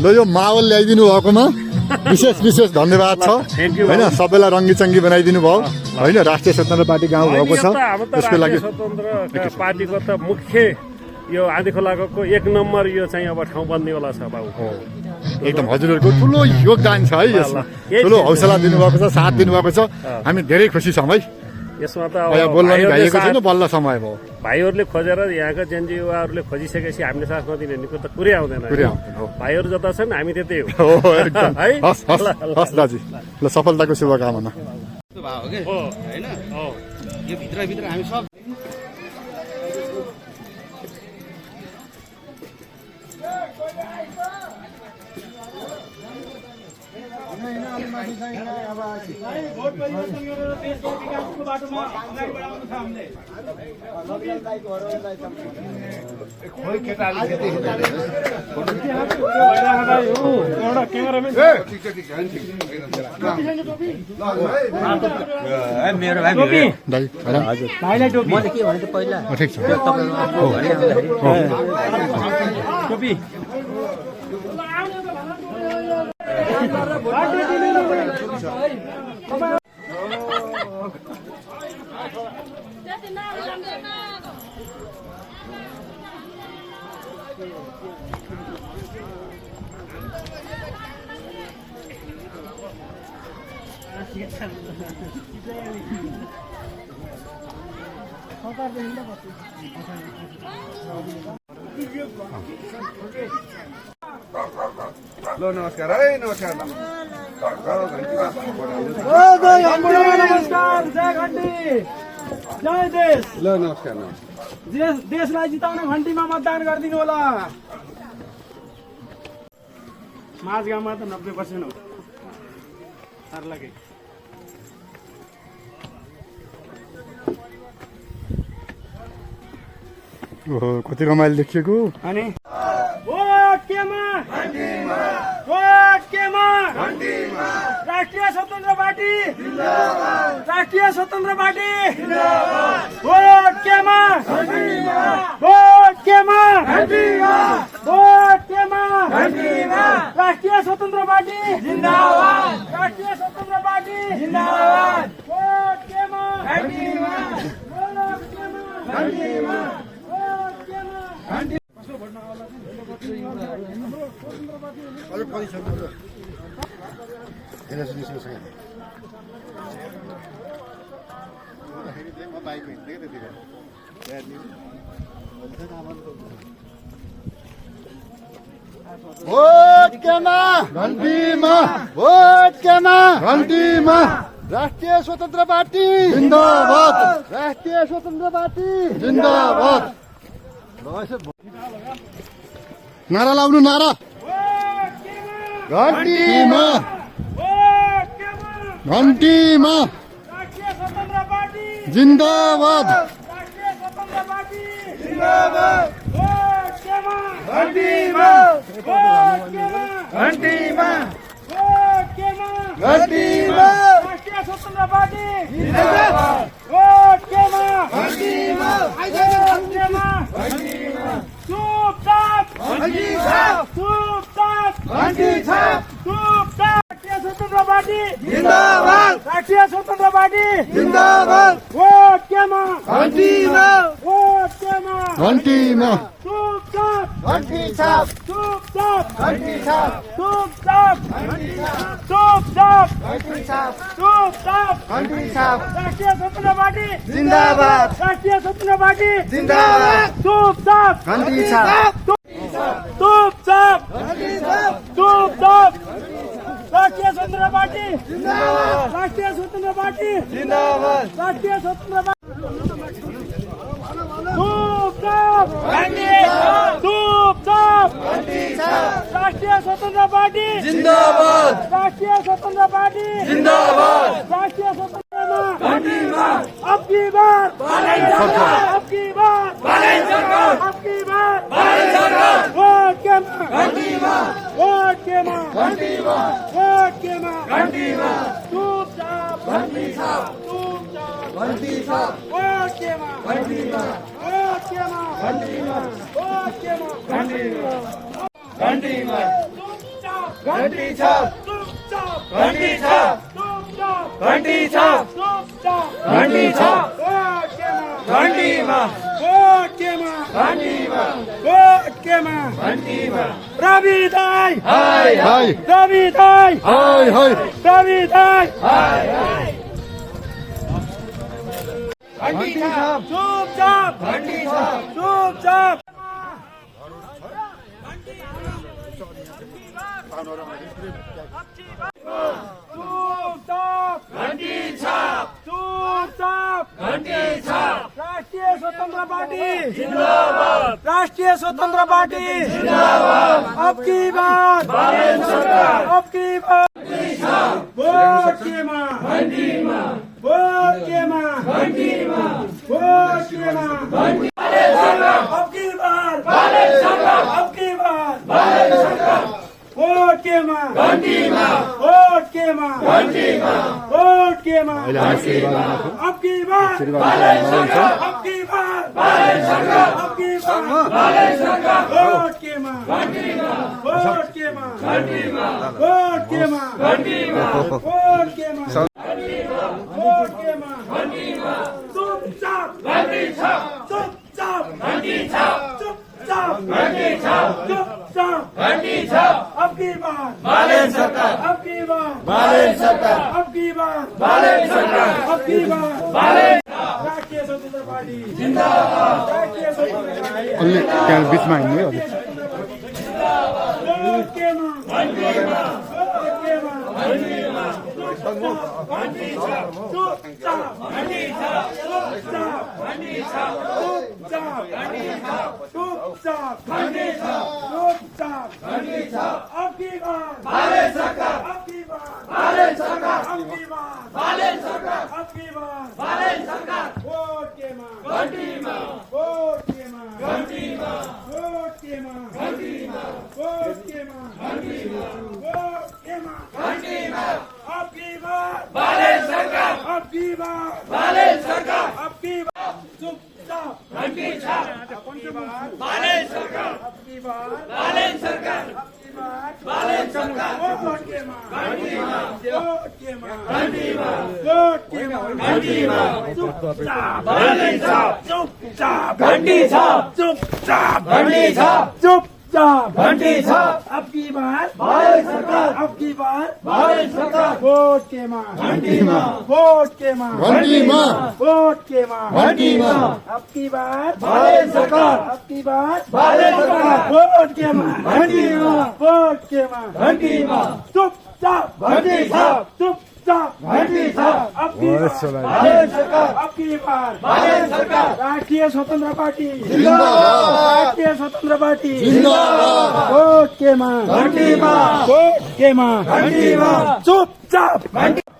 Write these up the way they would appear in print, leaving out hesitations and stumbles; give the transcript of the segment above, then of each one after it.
ल यो माहौल ल्याइदिनु भएकोमा विशेष विशेष धन्यवाद छ होइन। सबैलाई रङ्गी चङ्गी बनाइदिनु भयो होइन। राष्ट्रिय स्वतन्त्र पार्टी गाउँ भएको छ त्यसको लागि स्वतन्त्र पार्टीको त मुख्य यो आँधी खोलाको 1 नम्बर यो चाहिँ अब ठाउँ बन्नेवाला छ बाबु। एकदम हजुरहरूको ठुलो योगदान छ है यसमा। ठुलो हौसला दिनुभएको छ, साथ दिनुभएको छ। हामी धेरै खुसी छौँ है। यसमा त बोल्न नि भइएको छैन, बल्ल समय भयो। भाइहरूले खोजेर यहाँका जेनजी युवाहरूले खोजिसकेपछि हामीले साथ नदिने भनेको त कुरै आउँदैन। भाइहरू जता छन् हामी त्यतै हो है। हस् दाजु, ल सफलताको शुभकामना। होइन यो भित्र हामी सब भोट परिवर्तन गरेर देशको विकासको बाटोमा अगाडि बढाउनु छ हामीले। एउटा क्यामेराम्यान मेरो भाइ भाइलाई टोपी मैले के भने त पहिला ठिक छ टोपी लो नमस्कार है नमस्कार नमस्कार। जय घन्टी, जय देश। ल नमस्कार देशलाई जिताउने घन्टीमा मतदान गरिदिनु होला। माझगाउँमा त 90% हो सर्लाकै। ओहो कति रमाइलो देखिएको। अनि भोट केमा भोट केमा राष्ट्रिय स्वतन्त्र पार्टी जिन्दाबाद, राष्ट्रिय स्वतन्त्र पार्टी जिन्दाबाद। भोट केमा भोट केमा भोट केमा राष्ट्रिय स्वतन्त्र पार्टी जिन्दाबाद, राष्ट्रिय स्वतन्त्र पार्टी जिन्दाबाद। भोट केमा भोट केमा भोट केमा घन्टीमा, भोट केमा घन्टीमा राष्ट्रिय स्वतन्त्र पार्टी जिन्दाबाद, राष्ट्रिय स्वतन्त्र पार्टी जिन्दाबाद। नारा लाउनु, नारा घन्टीमा घन्टीमा राष्ट्रिय स्वतन्त्र पार्टी जिन्दाबाद, राष्ट्रिय स्वतन्त्र पार्टी जिन्दाबाद। भोट केमा घन्टीमा भोट केमा घन्टीमा भोट केमा घन्टीमा राष्ट्रिय स्वतन्त्र पार्टी जिन्दाबाद। भोट केमा घन्टीमा भोट केमा चुपचाप घन्टी छाप, चुपचाप घन्टी छाप, चुपचाप। राष्ट्रिय स्वतन्त्र पार्टी जिन्दाबाद, राष्ट्रिय स्वतन्त्र पार्टी जिन्दाबाद। भोट केमा घन्टीमा भोट केमा घन्टीमा चुपचाप घन्टी छाप, चुपचाप घन्टी छाप, चुपचाप चुपचाप घन्टी छाप, चुपचाप घन्टी छाप राष्ट्रिय स्वतन्त्र पार्टी जिन्दाबाद, राष्ट्रिय स्वतन्त्र पार्टी जिन्दाबाद चुपचाप घन्टी छाप, चुपचाप चुपचाप राष्ट्रिय स्वतन्त्र पार्टी जिन्दाबाद, राष्ट्रिय स्वतन्त्र पार्टी जिन्दाबाद, राष्ट्रिय स्वतन्त्र पार्टी चुपचाप चुपचाप राष्ट्रिय स्वतन्त्र पार्टी जिन्दाबाद, राष्ट्रिय स्वतन्त्र पार्टी जिन्दाबाद, राष्ट्रिय स्वतन्त्रमा अब की बार अब की बार अब की बार वोट केमा वोट केमा वोट केमा चुपचाप चुपचाप वोट केमा वोट केमा वोट केमा घन्टी छाप चुपचाप घन्टी छाप चुपचाप घन्टी छाप चुपचाप घन्टी छाप घन्टीमा घन्टीमा घन्टीमा घन्टीमा रवि दाइ हाय हाय रवि दाइ हाय हाय रवि दाइ घन्टी छाप चुपचाप घन्टी छाप चुपचाप चुपचाप घन्टी छाप चुपचाप घन्टी छाप राष्ट्रिय स्वतन्त्र पार्टी जिन्दाबाद राष्ट्रिय स्वतन्त्र पार्टी जिन्दाबाद अब की बात अब की बात वोट केमा घन्टीमा वोट केमा घन्टीमा वोट केमा घन्टी अब की बार अब की बार वोट केमा घन्टीमा वोट केमा घन्टीमा वोट केमा अहिले हामी श्रीबारमा छौँ अब की बार अब की बार अब की बार वोट केमा घन्टीमा वोट केमा घन्टीमा वोट केमा घन्टीमा वोट केमा वोट केमा घन्टीमा चुपचाप घन्टी छाप चुपचाप घन्टी छाप चुपचाप घन्टी छाप चुपचाप घन्टी छाप अब की बार बालेन सरकार अब की बार बालेन सरकार अब की बार बालेन सरकार अब की बार बालेन राष्ट्रिय स्वतन्त्र पार्टी जिन्दाबाद राष्ट्रिय स्वतन्त्र पार्टी अलि त्यहाँ बिचमा हिँड्नु है हजुर वोट केमा घन्टीमा वोट केमा घन्टीमा घन्टी छाप चुपचाप घन्टी छाप चुपचाप घन्टी छाप चुपचाप घन्टी छाप चुपचाप घन्टी छाप चुपचाप घन्टी छाप अब की बार बालेन सरकार अब की बार बालेन सरकार अब की बार बालेन सरकार अब की बार बालेन सरकार वोट केमा घन्टीमा वोट केमा घन्टीमा वोट केमा घन्टीमा वोट केमा घन्टीमा वोट केमा घन्टीमा अब की बार बालेन सरकार अब की बार बालेन सरकार अब की बार चुपचाप घन्टी छाप बालेन सरकार अब की बार बालेन सरकार अब की बार बालेन सरकार वोट केमा घन्टीमा वोट केमा घन्टीमा वोट केमा घन्टीमा चुपचाप बालेन छाप चुपचाप घन्टी छाप चुपचाप घन्टी छाप चुपचाप घन्टी छाप अब की बार बालेन सरकार अब की बार बालेन सरकार वोट केमा घन्टीमा वोट केमा घन्टीमा वोट केमा घन्टीमा अब की बार बालेन सरकार अब की बार बालेन सरकार वोट केमा घन्टीमा वोट केमा घन्टीमा चुपचाप घन्टी छाप चुपचाप घन्टी छाप अब की बार बालेन सरकार अब की बार बालेन सरकार राष्ट्रिय स्वतन्त्र पार्टी जिन्दाबाद राष्ट्रिय स्वतन्त्र पार्टी जिन्दाबाद वोट केमा घन्टीमा वोट केमा घन्टीमा चुपचाप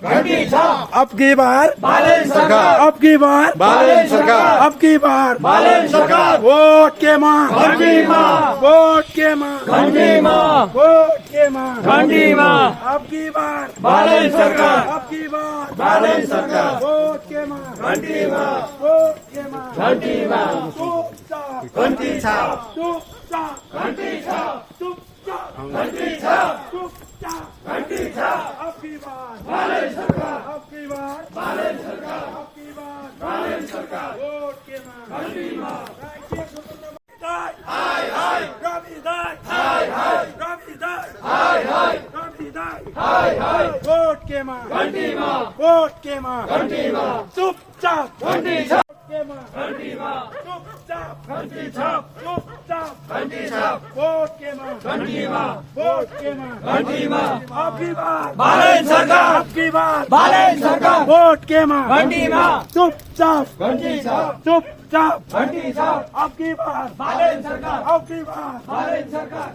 घन्टी छाप अब की बार बालेन सरकार अब की बार बालेन सरकार अब की बार बालेन सरकार वोट केमा घन्टीमा वोट केमा घन्टीमा वोट केमा घन्टीमा अब की बार बालेन सरकार अब की बार बालेन सरकार वोट केमा घन्टीमा वोट केमा घन्टीमा चुपचाप घन्टी छाप चुपचाप घन्टी छाप चुपचाप घन्टी छाप चुपचाप घन्टी छाप अब की बार बालेन सरकार अब की बार बालेन सरकार अब की बार बालेन सरकार वोट केमा घन्टीमा राष्ट्रिय स्वतन्त्र दाइ हाय हाय रवि दाइ हाय हाय रवि दाइ हाय हाय रवि दाइ हाय हाय वोट केमा घन्टीमा वोट केमा घन्टीमा चुपचाप घन्टी छाप केमा घन्टीमा चुपचाप घन्टी छाप चुपचाप घन्टी छाप वोट केमा घन्टीमा वोट केमा घन्टीमा अब की बार बालेन सरकार अब की बार बालेन सरकार वोट केमा घन्टीमा चुपचाप घन्टी छाप चुपचाप घन्टी छाप अब की बार बालेन सरकार अब की बार बालेन सरकार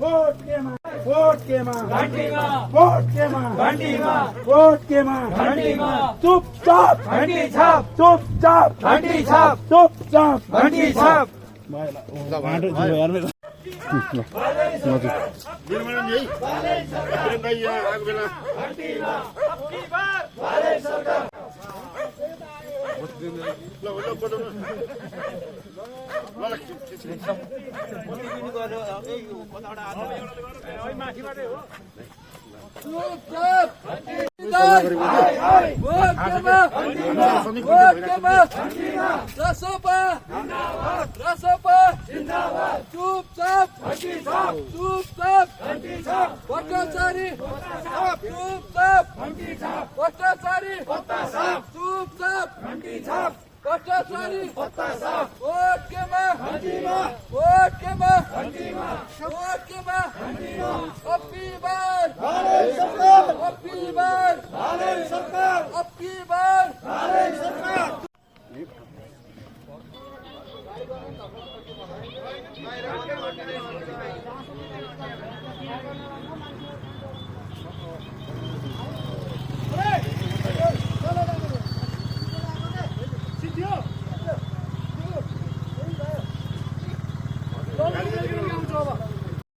वोट केमा घन्टीमा वोट केमा घन्टीमा वोट केमा घन्टीमा चुपचाप घन्टी छाप चुपचाप घन्टी छाप चुपचाप घन्टी छाप माथिबाटै हो चुपचाप वोट केमा रसोपा चुपचाप भ्रष्टाचारी चुपचाप भ्रष्टाचारी चुपचाप भ्रष्टाचारी वोट केमा अब की बार